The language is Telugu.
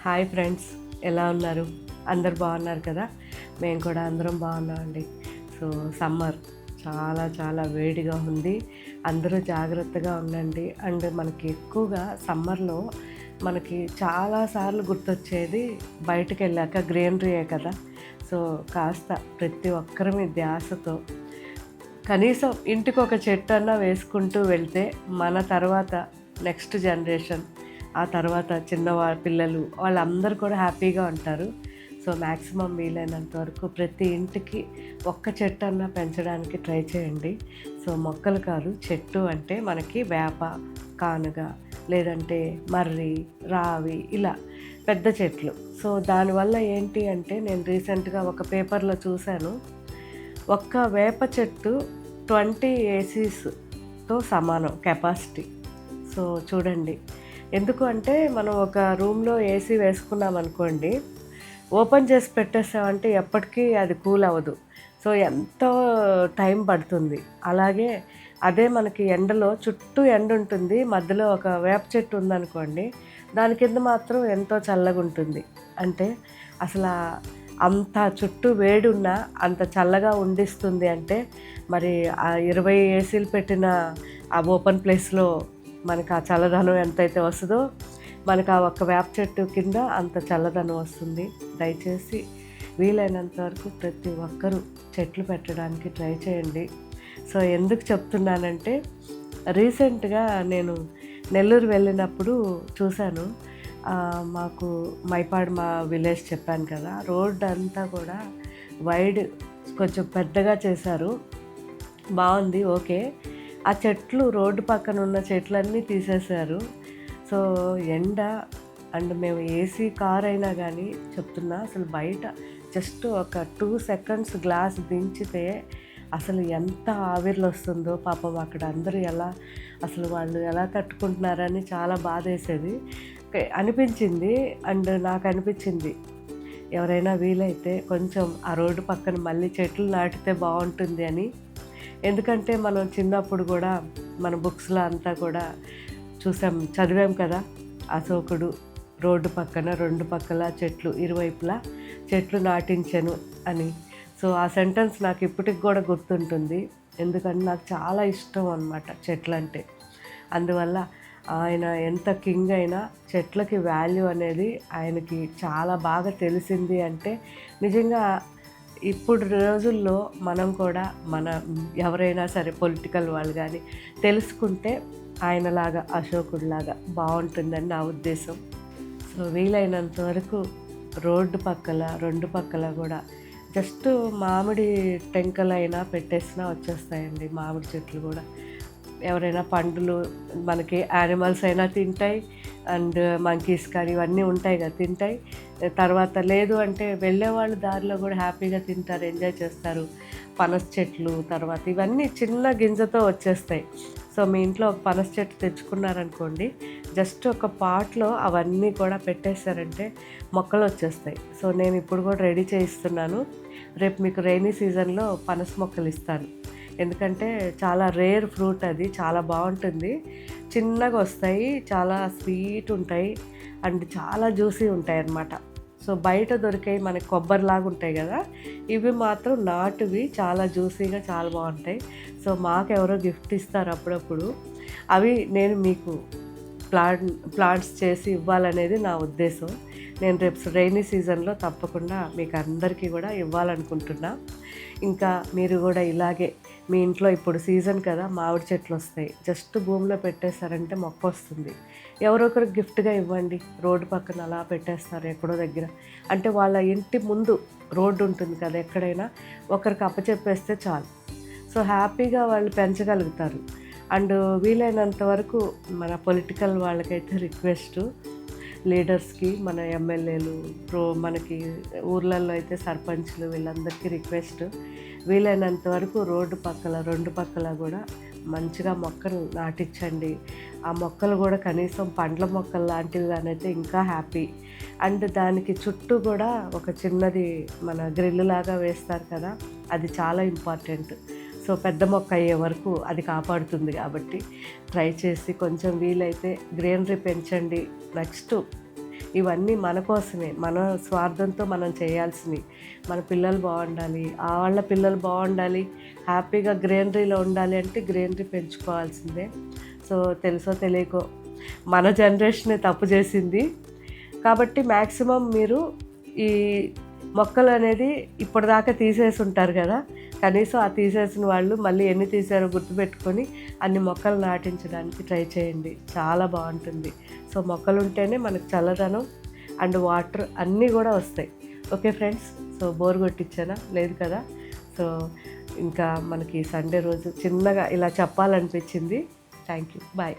హాయ్ ఫ్రెండ్స్, ఎలా ఉన్నారు? అందరు బాగున్నారు కదా? మేము కూడా అందరం బాగున్నామండి. సో సమ్మర్ చాలా చాలా వేడిగా ఉంది. అందరూ జాగ్రత్తగా ఉండండి. అండ్ మనకి ఎక్కువగా సమ్మర్లో మనకి చాలాసార్లు గుర్తొచ్చేది బయటకు వెళ్ళాక గ్రీనరీయే కదా. సో కాస్త ప్రతి ఒక్కరి ధ్యాసతో కనీసం ఇంటికి ఒక చెట్టు అన్నా వేసుకుంటూ వెళ్తే మన తర్వాత నెక్స్ట్ జనరేషన్, ఆ తర్వాత పిల్లలు వాళ్ళందరూ కూడా హ్యాపీగా ఉంటారు. సో మ్యాక్సిమం వీలైనంత వరకు ప్రతి ఇంటికి ఒక్క చెట్టు అన్నా పెంచడానికి ట్రై చేయండి. సో మొక్కలు కాదు, చెట్టు అంటే మనకి వేప, కానుగ, లేదంటే మర్రి, రావి, ఇలా పెద్ద చెట్లు. సో దానివల్ల ఏంటి అంటే, నేను రీసెంట్గా ఒక పేపర్లో చూశాను, ఒక్క వేప చెట్టు 20 ఏసీస్తో సమానం కెపాసిటీ. సో చూడండి, ఎందుకు అంటే మనం ఒక రూమ్లో ఏసీ వేసుకున్నాం అనుకోండి, ఓపెన్ చేసి పెట్టేసామంటే ఎప్పటికీ అది కూల్ అవ్వదు. సో ఎంతో టైం పడుతుంది. అలాగే అదే మనకి ఎండలో చుట్టూ ఎండ ఉంటుంది, మధ్యలో ఒక వేప చెట్టు ఉందనుకోండి, దాని కింద మాత్రం ఎంతో చల్లగా ఉంటుంది. అంటే అసలు అంత చుట్టూ వేడున్నా అంత చల్లగా ఉండిస్తుంది అంటే, మరి ఆ 20 ఏసీలు పెట్టిన ఆ ఓపెన్ ప్లేస్లో మనకు ఆ చల్లదనం ఎంతైతే వస్తుందో, మనకు ఆ ఒక్క వేప చెట్టు కింద అంత చల్లదనం వస్తుంది. దయచేసి వీలైనంత వరకు ప్రతి ఒక్కరూ చెట్లు పెట్టడానికి ట్రై చేయండి. సో ఎందుకు చెప్తున్నానంటే, రీసెంట్గా నేను నెల్లూరు వెళ్ళినప్పుడు చూశాను. మాకు మైపాడు మా విలేజ్ చెప్పాను కదా, రోడ్ అంతా కూడా వైడ్ కొంచెం పెద్దగా చేశారు. బాగుంది, ఓకే. ఆ చెట్లు, రోడ్డు పక్కన ఉన్న చెట్లన్నీ తీసేశారు. సో ఎండ, అండ్ మేము ఏసీ కార్ అయినా కానీ చెప్తున్నా, అసలు బయట జస్ట్ ఒక 2 సెకండ్స్ గ్లాస్ దించితే అసలు ఎంత ఆవిర్లు వస్తుందో. పాపం అక్కడ అందరూ వాళ్ళు ఎలా తట్టుకుంటున్నారని చాలా బాధ వేసేది అనిపించింది. అండ్ నాకు అనిపించింది, ఎవరైనా వీలైతే కొంచెం ఆ రోడ్డు పక్కన మళ్ళీ చెట్లు నాటితే బాగుంటుంది అని. ఎందుకంటే మనం చిన్నప్పుడు కూడా మన బుక్స్లో అంతా కూడా చదివాం కదా, అశోకుడు రోడ్డు పక్కన 2 పక్కల చెట్లు, ఇరువైపులా చెట్లు నాటించెను అని. సో ఆ సెంటెన్స్ నాకు ఇప్పటికి కూడా గుర్తుంటుంది. ఎందుకంటే నాకు చాలా ఇష్టం అన్నమాట చెట్లంటే. అందువల్ల ఆయన ఎంత కింగ్ అయినా చెట్లకి వాల్యూ అనేది ఆయనకి చాలా బాగా తెలిసింది. అంటే నిజంగా ఇప్పుడు రోజుల్లో మనం కూడా ఎవరైనా సరే పొలిటికల్ వాళ్ళు కానీ తెలుసుకుంటే ఆయనలాగా, అశోకుడిలాగా బాగుంటుందని నా ఉద్దేశం. సో వీలైనంత వరకు రోడ్డు పక్కల 2 పక్కల కూడా జస్ట్ మామిడి టెంకలైనా పెట్టేసినా వచ్చేస్తాయండి మామిడి చెట్లు కూడా. ఎవరైనా పండులు, మనకి యానిమల్స్ అయినా తింటాయి, అండ్ మంకీస్ కానీ ఇవన్నీ ఉంటాయి కదా, తింటాయి. తర్వాత లేదు అంటే వెళ్ళేవాళ్ళు దారిలో కూడా హ్యాపీగా తింటారు, ఎంజాయ్ చేస్తారు. పనస చెట్లు, తర్వాత ఇవన్నీ చిన్న గింజతో వచ్చేస్తాయి. సో మీ ఇంట్లో ఒక పనస చెట్టు తెచ్చుకున్నారనుకోండి, జస్ట్ ఒక పాట్లో అవన్నీ కూడా పెట్టేశారంటే మొక్కలు వచ్చేస్తాయి. సో నేను ఇప్పుడు కూడా రెడీ చేయిస్తున్నాను. రేపు మీకు రైనీ సీజన్లో పనస మొక్కలు ఇస్తాను. ఎందుకంటే చాలా రేర్ ఫ్రూట్, అది చాలా బాగుంటుంది. చిన్నగా వస్తాయి, చాలా స్వీట్ ఉంటాయి, అండ్ చాలా జ్యూసీ ఉంటాయి అన్నమాట. సో బయట దొరికాయి మనకి కొబ్బరిలాగా ఉంటాయి కదా, ఇవి మాత్రం నాటువి, చాలా జ్యూసీగా చాలా బాగుంటాయి. సో మాకు ఎవరో గిఫ్ట్ ఇస్తారు అప్పుడప్పుడు, అవి నేను మీకు ప్లాంట్స్ చేసి ఇవ్వాలనేది నా ఉద్దేశం. నేను రేపు రైనీ సీజన్లో తప్పకుండా మీకు అందరికీ కూడా ఇవ్వాలనుకుంటున్నా. ఇంకా మీరు కూడా ఇలాగే మీ ఇంట్లో, ఇప్పుడు సీజన్ కదా, మామిడి చెట్లు వస్తాయి, జస్ట్ భూమిలో పెట్టేస్తారంటే మొక్క వస్తుంది. ఎవరొకరికి గిఫ్ట్గా ఇవ్వండి. రోడ్డు పక్కన అలా పెట్టేస్తారు ఎక్కడో దగ్గర, అంటే వాళ్ళ ఇంటి ముందు రోడ్డు ఉంటుంది కదా, ఎక్కడైనా ఒకరికి అప్పచెప్పేస్తే చాలు. సో హ్యాపీగా వాళ్ళు పెంచగలుగుతారు. అండ్ వీలైనంత వరకు మన పొలిటికల్ వాళ్ళకైతే రిక్వెస్ట్, లీడర్స్కి, మన ఎమ్మెల్యేలు, మనకి ఊర్లలో అయితే సర్పంచ్లు, వీళ్ళందరికీ రిక్వెస్ట్, వీలైనంత వరకు రోడ్డు పక్కల 2 పక్కల కూడా మంచిగా మొక్కలు నాటించండి. ఆ మొక్కలు కూడా కనీసం పండ్ల మొక్కలు లాంటివి అయితే ఇంకా హ్యాపీ. అండ్ దానికి చుట్టూ కూడా ఒక చిన్నది మన గ్రిల్ లాగా వేస్తారు కదా, అది చాలా ఇంపార్టెంట్. సో పెద్ద మొక్క అయ్యే వరకు అది కాపాడుతుంది. కాబట్టి ట్రై చేసి కొంచెం వీలైతే గ్రీనరీ పెంచండి. నెక్స్ట్ ఇవన్నీ మన కోసమే, మన స్వార్థంతో మనం చేయాల్సినవి. మన పిల్లలు బాగుండాలి, వాళ్ళ పిల్లలు బాగుండాలి, హ్యాపీగా గ్రీనరీలో ఉండాలి అంటే గ్రీనరీ పెంచుకోవాల్సిందే. సో తెలుసో తెలియకో మన జనరేషనే తప్పు చేసింది. కాబట్టి మ్యాక్సిమం మీరు ఈ మొక్కలు అనేది ఇప్పటిదాకా తీసేసి ఉంటారు కదా, కనీసం ఆ తీసేసిన వాళ్ళు మళ్ళీ ఎన్ని తీసారో గుర్తుపెట్టుకొని అన్ని మొక్కలు నాటించడానికి ట్రై చేయండి. చాలా బాగుంటుంది. సో మొక్కలు ఉంటేనే మనకు చల్లదనం అండ్ వాటర్ అన్నీ కూడా వస్తాయి. ఓకే ఫ్రెండ్స్, సో బోర్ కొట్టించానా? లేదు కదా. సో ఇంకా మనకి సండే రోజు చిన్నగా ఇలా చెప్పాలనిపించింది. Thank you, bye.